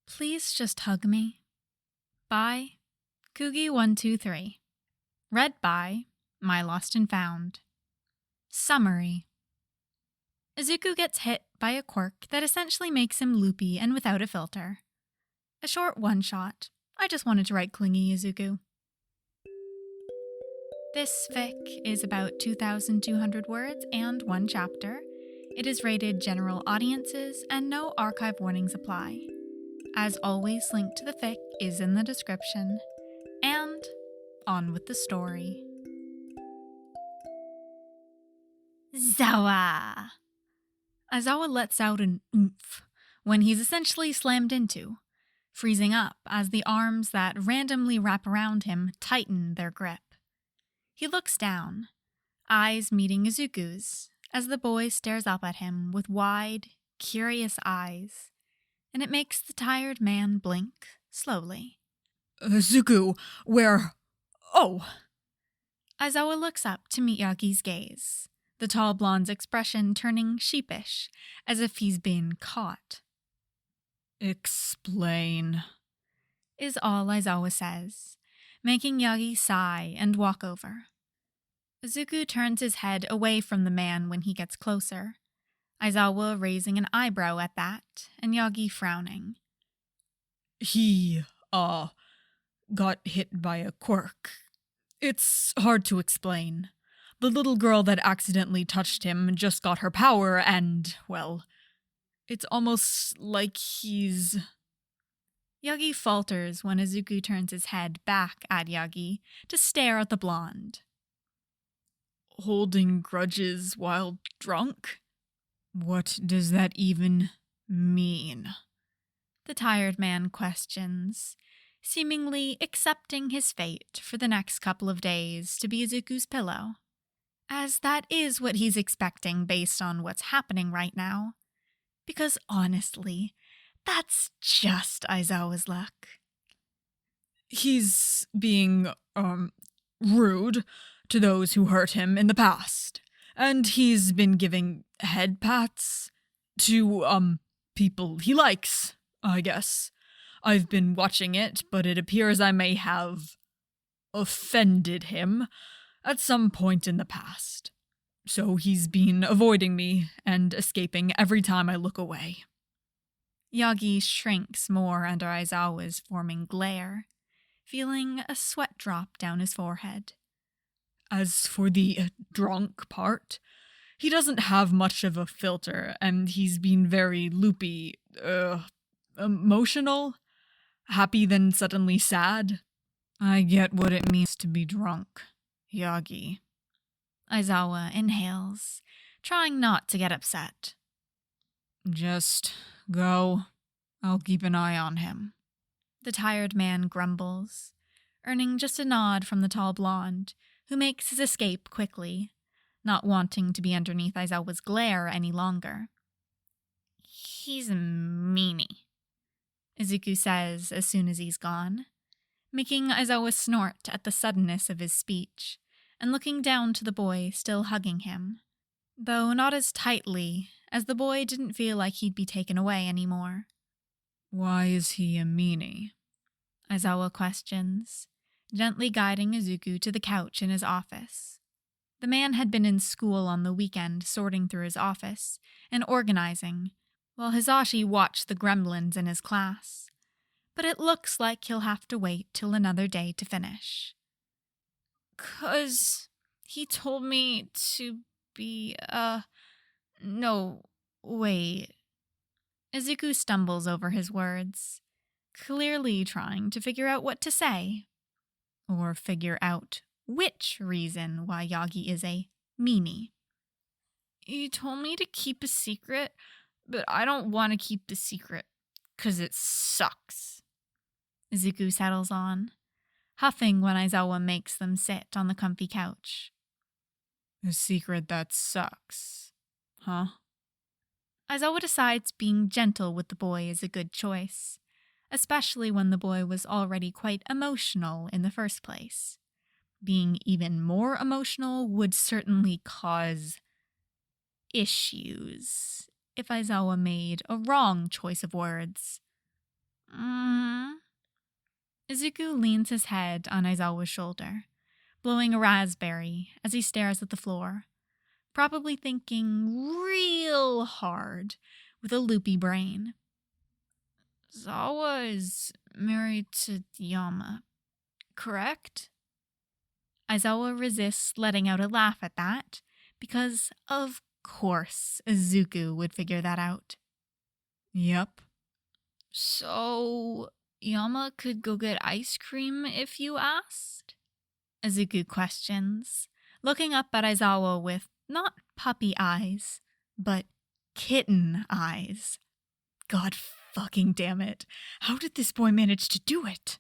Please Just Hug Me by Kugi123. Read by My Lost and Found. Summary. Izuku gets hit by a quirk that essentially makes him loopy and without a filter. A short one-shot. I just wanted to write Clingy, Izuku. This fic is about 2,200 words and one chapter. It is rated general audiences and no archive warnings apply. As always, link to the fic is in the description. And on with the story. Zawa! Aizawa lets out an oomph when he's essentially slammed into, freezing up as the arms that randomly wrap around him tighten their grip. He looks down, eyes meeting Izuku's, as the boy stares up at him with wide, curious eyes, and it makes the tired man blink slowly. Izuku, where... Oh! Aizawa looks up to meet Yagi's gaze, the tall blonde's expression turning sheepish, as if he's been caught. Explain, is all Aizawa says, making Yagi sigh and walk over. Izuku turns his head away from the man when he gets closer, Aizawa raising an eyebrow at that, and Yagi frowning. He, got hit by a quirk. It's hard to explain. The little girl that accidentally touched him just got her power and, well, it's almost like he's... Yagi falters when Izuku turns his head back at Yagi to stare at the blonde. Holding grudges while drunk? What does that even mean? The tired man questions, seemingly accepting his fate for the next couple of days to be Izuku's pillow, as that is what he's expecting based on what's happening right now. Because honestly, that's just Aizawa's luck. He's being, rude to those who hurt him in the past. And he's been giving head pats to, people he likes, I guess. I've been watching it, but it appears I may have offended him at some point in the past. So he's been avoiding me and escaping every time I look away. Yagi shrinks more under Aizawa's forming glare, feeling a sweat drop down his forehead. As for the drunk part, he doesn't have much of a filter, and he's been very loopy, emotional, happy then suddenly sad. I get what it means to be drunk, Yagi. Aizawa inhales, trying not to get upset. Just go. I'll keep an eye on him. The tired man grumbles, earning just a nod from the tall blonde, who makes his escape quickly, not wanting to be underneath Aizawa's glare any longer. He's a meanie, Izuku says as soon as he's gone, making Aizawa snort at the suddenness of his speech, and looking down to the boy still hugging him, though not as tightly, as the boy didn't feel like he'd be taken away anymore. Why is he a meanie? Aizawa questions, gently guiding Izuku to the couch in his office. The man had been in school on the weekend sorting through his office and organizing, while Hizashi watched the gremlins in his class. But it looks like he'll have to wait till another day to finish. 'Cause he told me to be, no, wait. Izuku stumbles over his words, clearly trying to figure out what to say. Or figure out which reason why Yagi is a meanie. He told me to keep a secret, but I don't want to keep the secret, 'cause it sucks. Izuku settles on, huffing when Aizawa makes them sit on the comfy couch. A secret that sucks, huh? Aizawa decides being gentle with the boy is a good choice, especially when the boy was already quite emotional in the first place. Being even more emotional would certainly cause issues if Aizawa made a wrong choice of words. Mm-hmm. Izuku leans his head on Aizawa's shoulder, blowing a raspberry as he stares at the floor, probably thinking real hard with a loopy brain. Zawa is married to Yama, correct? Aizawa resists letting out a laugh at that, because of course Izuku would figure that out. Yep. So, Yama could go get ice cream if you asked? Izuku questions, looking up at Aizawa with not puppy eyes, but kitten eyes. God fucking damn it. How did this boy manage to do it?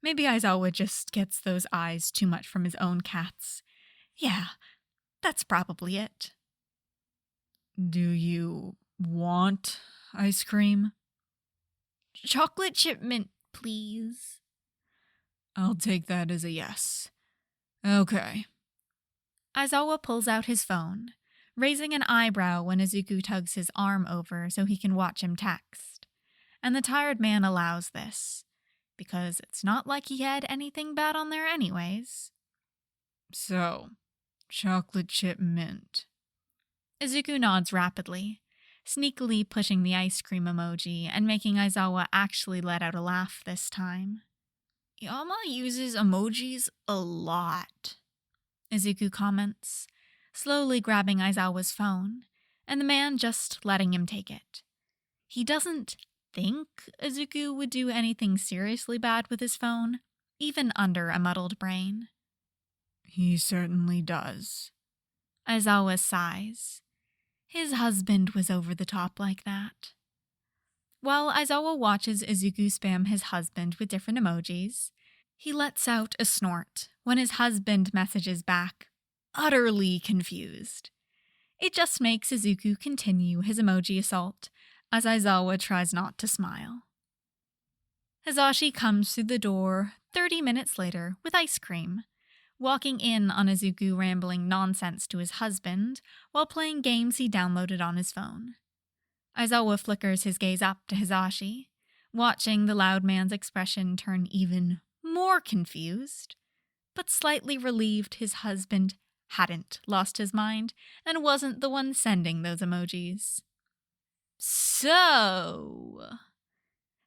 Maybe Aizawa just gets those eyes too much from his own cats. Yeah, that's probably it. Do you want ice cream? Chocolate chip mint, please. I'll take that as a yes. Okay. Aizawa pulls out his phone, raising an eyebrow when Izuku tugs his arm over so he can watch him text. And the tired man allows this, because it's not like he had anything bad on there anyways. So, chocolate chip mint. Izuku nods rapidly, sneakily pushing the ice cream emoji and making Aizawa actually let out a laugh this time. Yama uses emojis a lot, Izuku comments, slowly grabbing Aizawa's phone, and the man just letting him take it. He doesn't think Izuku would do anything seriously bad with his phone, even under a muddled brain. He certainly does. Aizawa sighs. His husband was over the top like that. While Aizawa watches Izuku spam his husband with different emojis, he lets out a snort when his husband messages back, utterly confused. It just makes Izuku continue his emoji assault as Aizawa tries not to smile. Hizashi comes through the door 30 minutes later with ice cream, walking in on Izuku rambling nonsense to his husband while playing games he downloaded on his phone. Aizawa flickers his gaze up to Hizashi, watching the loud man's expression turn even more confused, but slightly relieved his husband hadn't lost his mind and wasn't the one sending those emojis. So,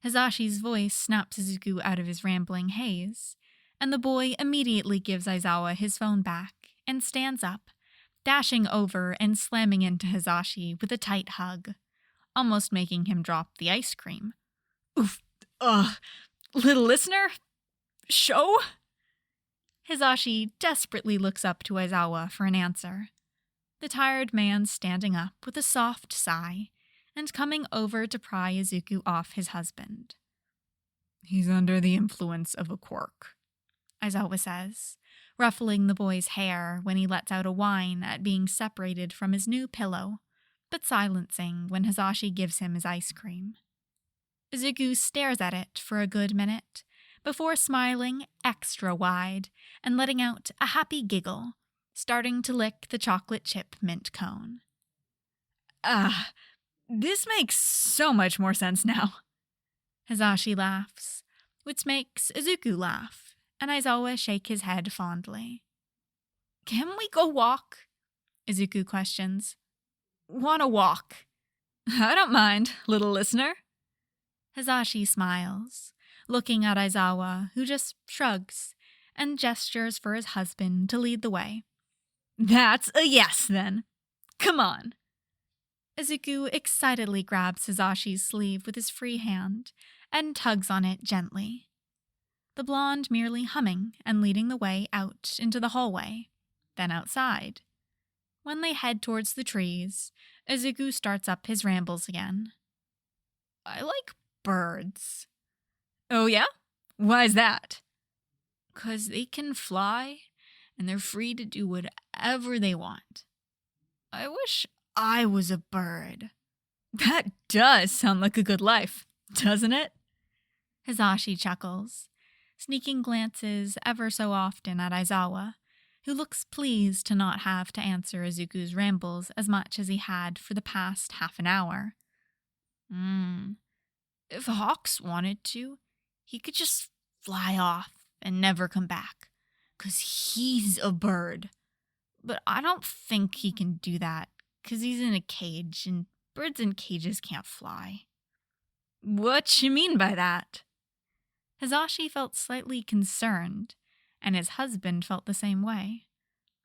Hizashi's voice snaps Izuku out of his rambling haze, and the boy immediately gives Aizawa his phone back and stands up, dashing over and slamming into Hizashi with a tight hug, almost making him drop the ice cream. Oof. Little listener? Show? Hizashi desperately looks up to Aizawa for an answer, the tired man standing up with a soft sigh and coming over to pry Izuku off his husband. He's under the influence of a quirk, Aizawa says, ruffling the boy's hair when he lets out a whine at being separated from his new pillow, but silencing when Hizashi gives him his ice cream. Izuku stares at it for a good minute, before smiling extra wide and letting out a happy giggle, starting to lick the chocolate chip mint cone. This makes so much more sense now. Hizashi laughs, which makes Izuku laugh, and Aizawa shake his head fondly. Can we go walk? Izuku questions. Wanna walk? I don't mind, little listener. Hizashi smiles, looking at Aizawa, who just shrugs and gestures for his husband to lead the way. That's a yes, then. Come on. Izuku excitedly grabs Hizashi's sleeve with his free hand and tugs on it gently, the blonde merely humming and leading the way out into the hallway, then outside. When they head towards the trees, Izuku starts up his rambles again. I like birds. Oh yeah? Why's that? 'Cause they can fly, and they're free to do whatever they want. I wish I was a bird. That does sound like a good life, doesn't it? Hizashi chuckles, sneaking glances ever so often at Aizawa, who looks pleased to not have to answer Izuku's rambles as much as he had for the past half an hour. If Hawks wanted to, he could just fly off and never come back, 'cause he's a bird. But I don't think he can do that, 'cause he's in a cage, and birds in cages can't fly. What you mean by that? Hizashi felt slightly concerned, and his husband felt the same way.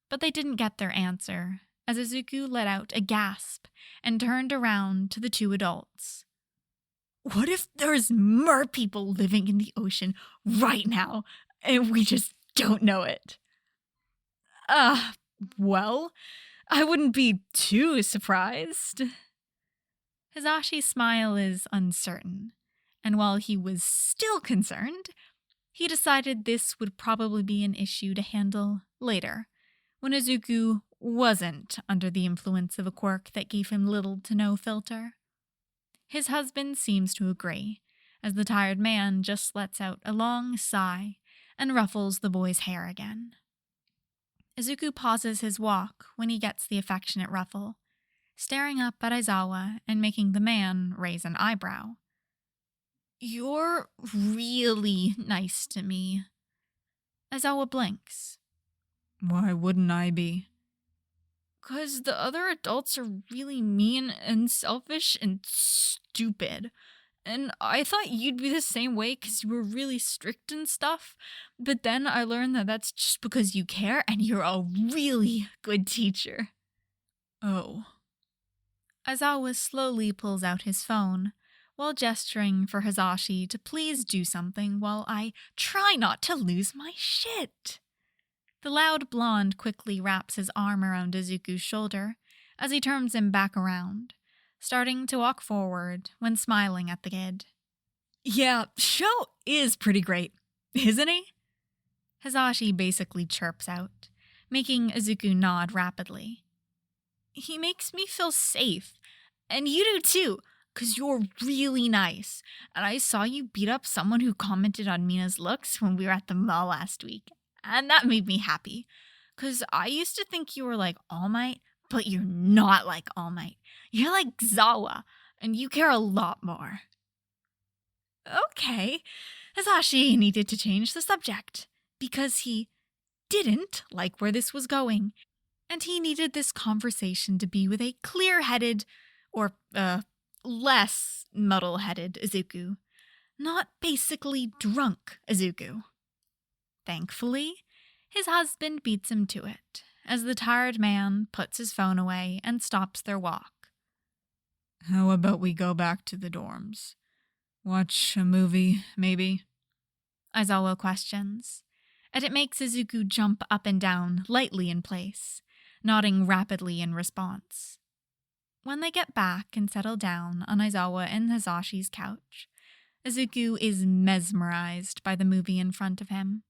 But they didn't get their answer, as Izuku let out a gasp and turned around to the two adults. What if there's mer people living in the ocean right now, and we just don't know it? Well, I wouldn't be too surprised. Hizashi's smile is uncertain, and while he was still concerned, he decided this would probably be an issue to handle later, when Izuku wasn't under the influence of a quirk that gave him little to no filter. His husband seems to agree, as the tired man just lets out a long sigh and ruffles the boy's hair again. Izuku pauses his walk when he gets the affectionate ruffle, staring up at Aizawa and making the man raise an eyebrow. "You're really nice to me." Aizawa blinks. Why wouldn't I be? "'Cause the other adults are really mean and selfish and stupid. And I thought you'd be the same way 'cause you were really strict and stuff. But then I learned that that's just because you care and you're a really good teacher." Oh. Aizawa slowly pulls out his phone, while gesturing for Hizashi to please do something while I try not to lose my shit. The loud blonde quickly wraps his arm around Izuku's shoulder as he turns him back around, starting to walk forward when smiling at the kid. Yeah, Sho is pretty great, isn't he? Hizashi basically chirps out, making Izuku nod rapidly. "He makes me feel safe, and you do too, 'cause you're really nice, and I saw you beat up someone who commented on Mina's looks when we were at the mall last week, and that made me happy, 'cause I used to think you were like All Might, but you're not like All Might. You're like Zawa, and you care a lot more." Okay, Hizashi needed to change the subject, because he didn't like where this was going, and he needed this conversation to be with a clear-headed, or, less muddle-headed Izuku, not basically drunk Izuku. Thankfully, his husband beats him to it, as the tired man puts his phone away and stops their walk. How about we go back to the dorms? Watch a movie, maybe? Aizawa questions, and it makes Izuku jump up and down lightly in place, nodding rapidly in response. When they get back and settle down on Aizawa and Hizashi's couch, Izuku is mesmerized by the movie in front of him.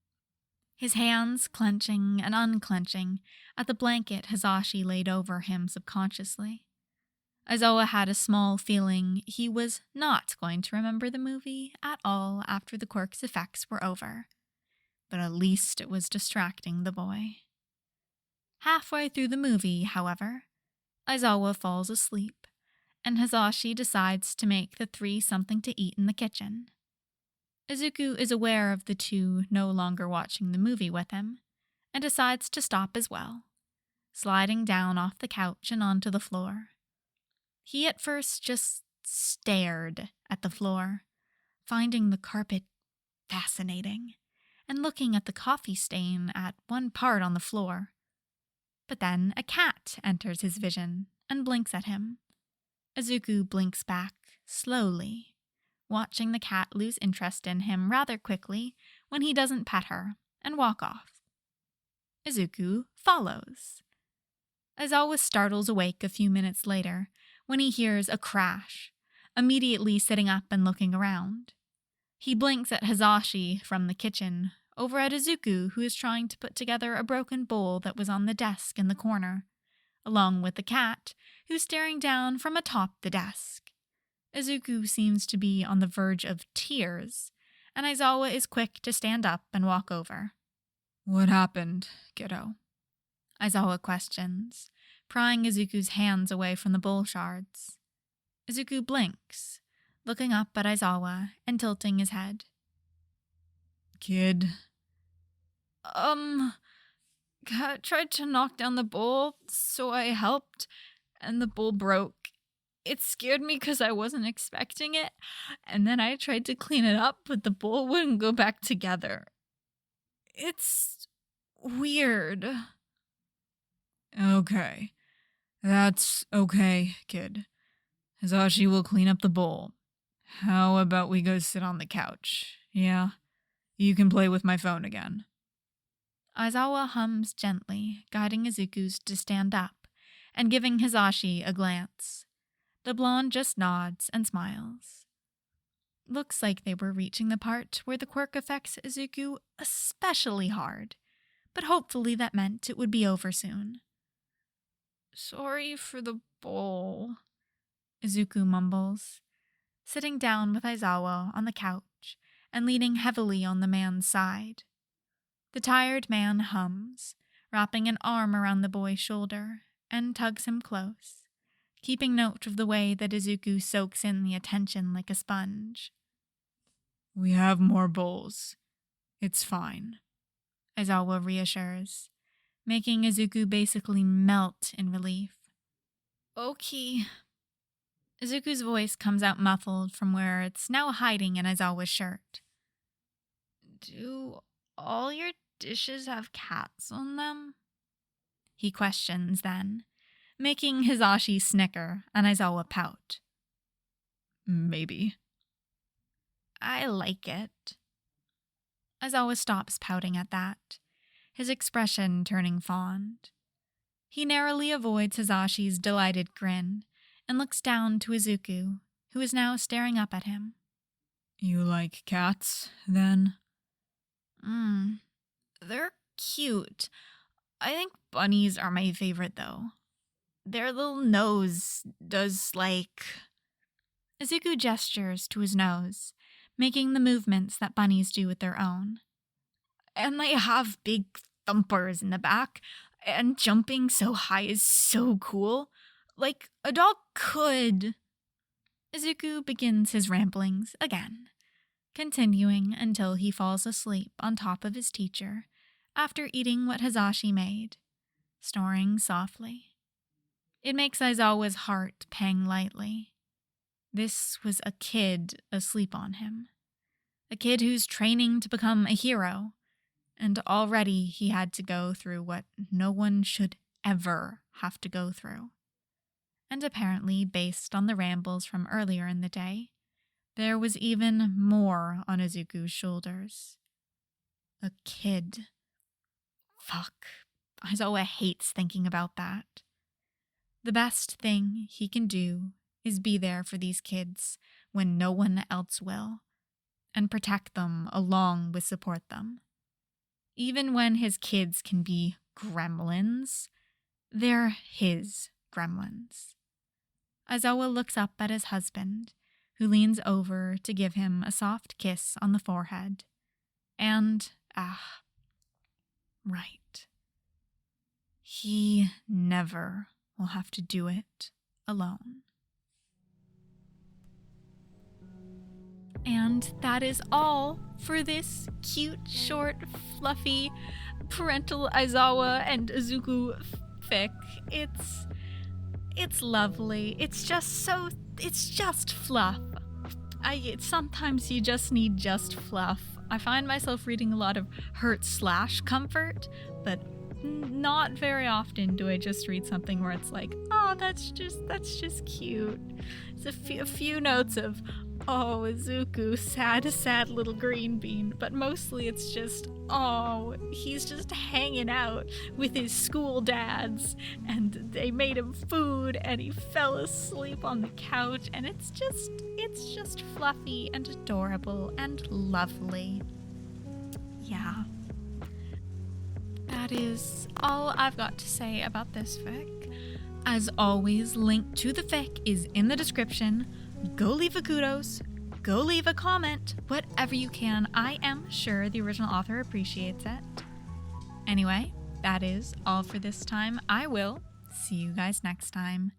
His hands clenching and unclenching at the blanket Hizashi laid over him subconsciously. Aizawa had a small feeling he was not going to remember the movie at all after the quirk's effects were over, but at least it was distracting the boy. Halfway through the movie, however, Aizawa falls asleep, and Hizashi decides to make the three something to eat in the kitchen. Izuku is aware of the two no longer watching the movie with him, and decides to stop as well, sliding down off the couch and onto the floor. He at first just stared at the floor, finding the carpet fascinating, and looking at the coffee stain at one part on the floor. But then a cat enters his vision and blinks at him. Izuku blinks back, slowly, watching the cat lose interest in him rather quickly when he doesn't pet her and walk off. Izuku follows. Aizawa startles awake a few minutes later when he hears a crash, immediately sitting up and looking around. He blinks at Hizashi from the kitchen, over at Izuku, who is trying to put together a broken bowl that was on the desk in the corner, along with the cat, who's staring down from atop the desk. Izuku seems to be on the verge of tears, and Aizawa is quick to stand up and walk over. What happened, kiddo? Aizawa questions, prying Izuku's hands away from the bowl shards. Izuku blinks, looking up at Aizawa and tilting his head. Kid. Cat tried to knock down the bowl, so I helped, and the bowl broke. It scared me because I wasn't expecting it, and then I tried to clean it up, but the bowl wouldn't go back together. It's weird. Okay. That's okay, kid. Hizashi will clean up the bowl. How about we go sit on the couch? Yeah? You can play with my phone again. Aizawa hums gently, guiding Izuku to stand up, and giving Hizashi a glance. The blonde just nods and smiles. Looks like they were reaching the part where the quirk affects Izuku especially hard, but hopefully that meant it would be over soon. Sorry for the bowl, Izuku mumbles, sitting down with Aizawa on the couch and leaning heavily on the man's side. The tired man hums, wrapping an arm around the boy's shoulder, and tugs him close, keeping note of the way that Izuku soaks in the attention like a sponge. We have more bowls. It's fine, Aizawa reassures, making Izuku basically melt in relief. Okay. Izuku's voice comes out muffled from where it's now hiding in Aizawa's shirt. Do all your dishes have cats on them? He questions then, making Hizashi snicker and Aizawa pout. Maybe. I like it. Aizawa stops pouting at that, his expression turning fond. He narrowly avoids Hizashi's delighted grin and looks down to Izuku, who is now staring up at him. You like cats, then? They're cute. I think bunnies are my favorite, though. Their little nose does Izuku gestures to his nose, making the movements that bunnies do with their own. And they have big thumpers in the back, and jumping so high is so cool. Like a dog could. Izuku begins his ramblings again, continuing until he falls asleep on top of his teacher after eating what Hizashi made, snoring softly. It makes Aizawa's heart pang lightly. This was a kid asleep on him. A kid who's training to become a hero, and already he had to go through what no one should ever have to go through. And apparently, based on the rambles from earlier in the day, there was even more on Izuku's shoulders. A kid. Fuck. Aizawa hates thinking about that. The best thing he can do is be there for these kids when no one else will, and protect them along with support them. Even when his kids can be gremlins, they're his gremlins. Aizawa looks up at his husband, who leans over to give him a soft kiss on the forehead. And, right. He never will have to do it alone. And that is all for this cute, short, fluffy Parental Aizawa and Izuku fic. It's lovely. It's just fluff. Sometimes you just need just fluff. I find myself reading a lot of hurt/comfort, but not very often do I just read something where it's like, oh, that's just cute. It's a few notes of, oh, Izuku, sad little green bean, but mostly it's just, oh, he's just hanging out with his school dads, and they made him food, and he fell asleep on the couch, and it's just fluffy and adorable and lovely. Yeah. That is all I've got to say about this fic. As always, link to the fic is in the description. Go leave a kudos, go leave a comment, whatever you can. I am sure the original author appreciates it. Anyway, that is all for this time. I will see you guys next time.